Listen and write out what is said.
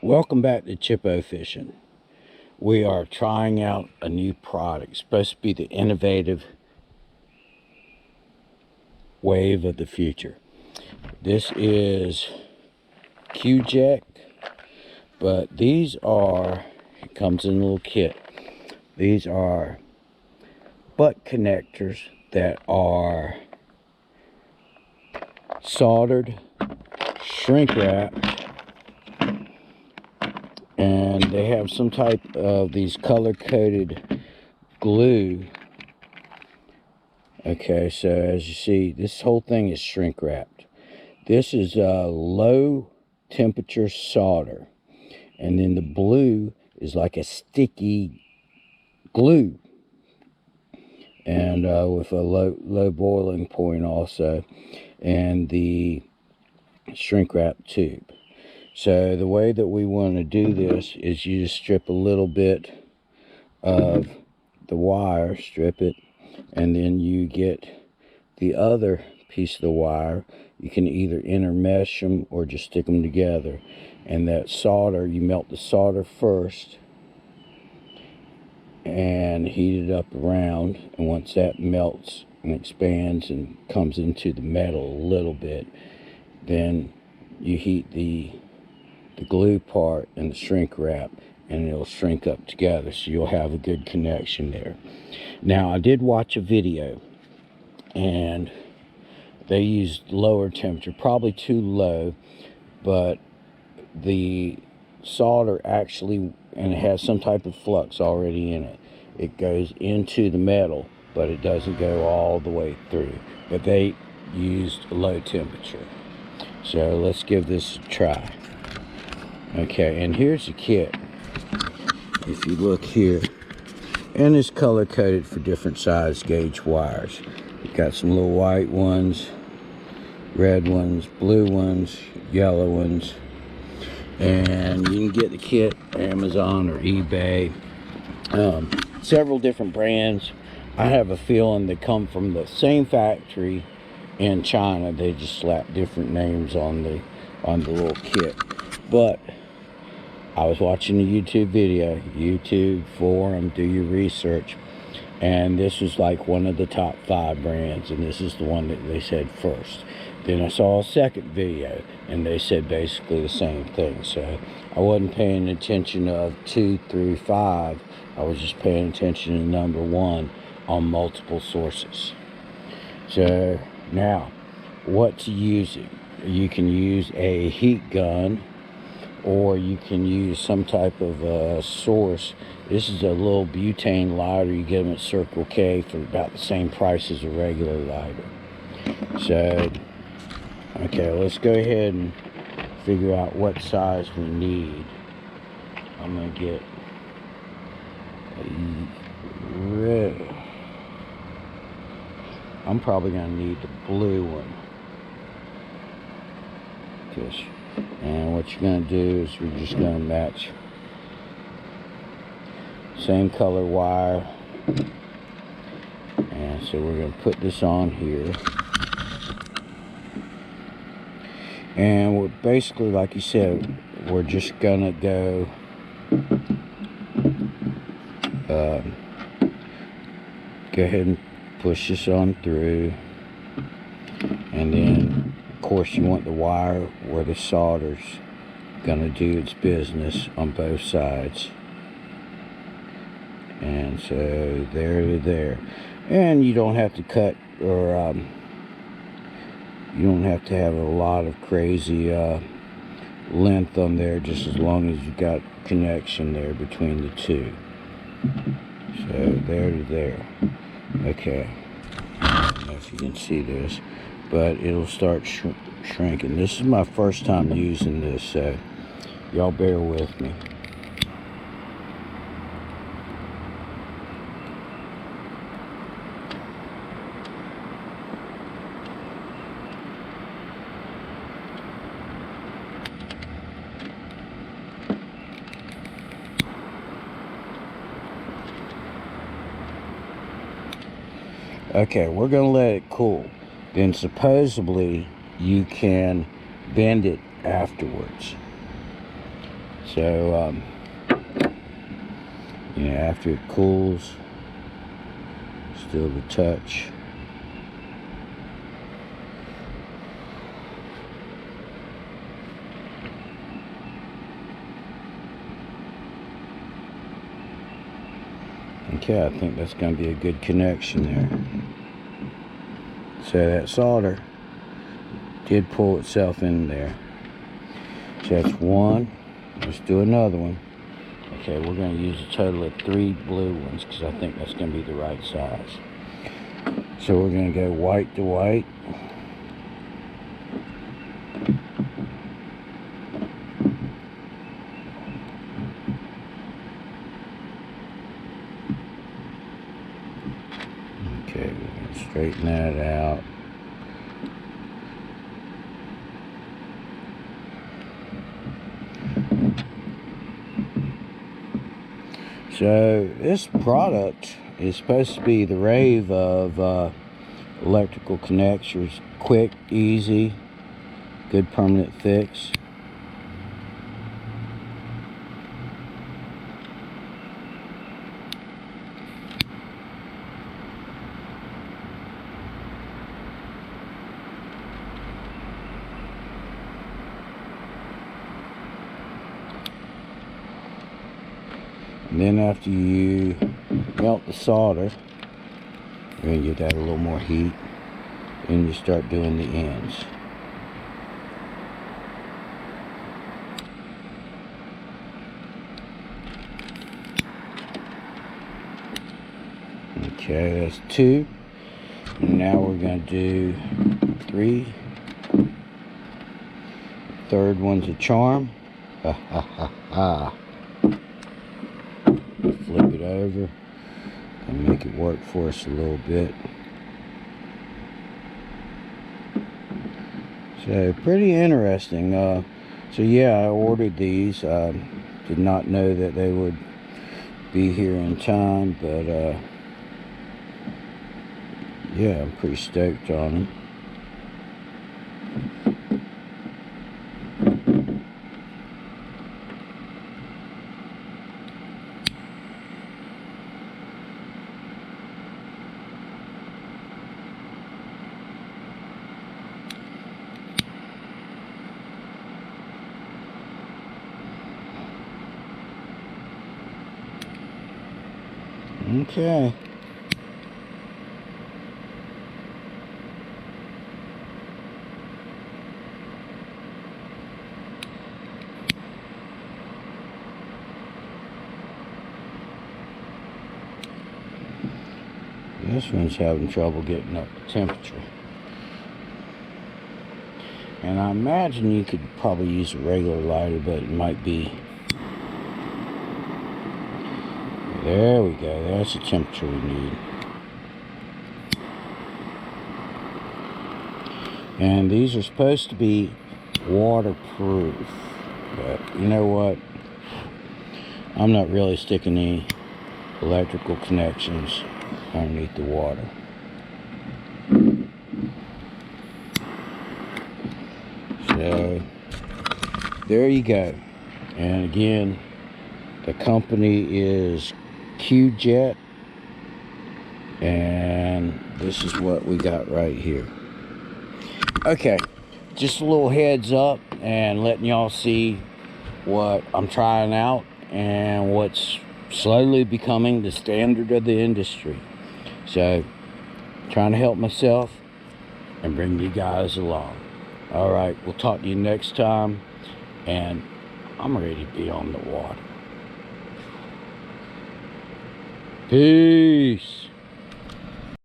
Welcome back to Chippo Fishing. We are trying out a new product. It's supposed to be the innovative wave of the future. This is Q-Jack, but these are, it comes in a little kit. These are butt connectors that are soldered, shrink wrapped, and they have some type of these color-coded glue. Okay, so as you see, this whole thing is shrink wrapped. This is a low temperature solder, and then the blue is like a sticky glue, and with a low boiling point also, and the shrink wrap tube. So the way that we want to do this is you just strip a little bit of the wire, strip it, and then you get the other piece of the wire. You can either intermesh them or just stick them together. And that solder, you melt the solder first and heat it up around, and once that melts and expands and comes into the metal a little bit, then you heat the glue part and the shrink wrap, and it'll shrink up together, so you'll have a good connection there. Now, I did watch a video, and they used lower temperature, probably too low, but the solder actually, and it has some type of flux already in it, it goes into the metal, but it doesn't go all the way through. But they used low temperature. So let's give this a try. Okay, and here's the kit. If you look here, and it's color coded for different size gauge wires. You've got some little white ones, red ones, blue ones, yellow ones, and you can get the kit Amazon or eBay. Several different brands. I have a feeling they come from the same factory in China. They just slap different names on the little kit. But I was watching a YouTube video, YouTube forum, do your research, and this was like one of the top 5 brands, and this is the one that they said first. Then I saw a second video, and they said basically the same thing. So I wasn't paying attention of 2 through 5. I was just paying attention to number 1 on multiple sources. So now, what to use it? You can use a heat gun, or you can use some type of source. This is a little butane lighter. You get them at Circle K for about the same price as a regular lighter. So, okay, let's go ahead and figure out what size we need. I'm going to get a red. I'm probably going to need the blue one. And what you're going to do is we're just going to match same color wire, and so we're going to put this on here, and we're basically, like you said, we're just going to go ahead and push this on through, and then of course you want the wire where the solder's gonna do its business on both sides. And so there to there. And you don't have to cut, or you don't have to have a lot of crazy length on there, just as long as you've got connection there between the two. So there to there. Okay, I don't know if you can see this, but it'll start shrinking. This is my first time using this, so y'all bear with me. Okay, we're going to let it cool. Then supposedly you can bend it afterwards. So you know, after it cools, still the touch. Okay, I think that's going to be a good connection there. So that solder did pull itself in there. So that's one. Let's do another one. Okay, we're going to use a total of 3 blue ones because I think that's going to be the right size. So we're going to go white to white. Okay, we're going to straighten that out. So this product is supposed to be the rave of electrical connectors. Quick, easy, good permanent fix. And then after you melt the solder, you're going to give that a little more heat, and you start doing the ends. Okay, that's 2. And now we're going to do 3. Third one's a charm. Ha ha ha ha. Flip it over and make it work for us a little bit. So pretty interesting. So yeah, I ordered these. Did not know that they would be here in time, but yeah, I'm pretty stoked on them. Okay. This one's having trouble getting up the temperature. And I imagine you could probably use a regular lighter, but it might be... There we go. That's the temperature we need. And these are supposed to be waterproof. But you know what? I'm not really sticking any electrical connections underneath the water. So there you go. And again, the company is Q-Jet, and this is what we got right here. Okay, just a little heads up and letting y'all see what I'm trying out and what's slowly becoming the standard of the industry. So, trying to help myself and bring you guys along. Alright, we'll talk to you next time, and I'm ready to be on the water. Peace.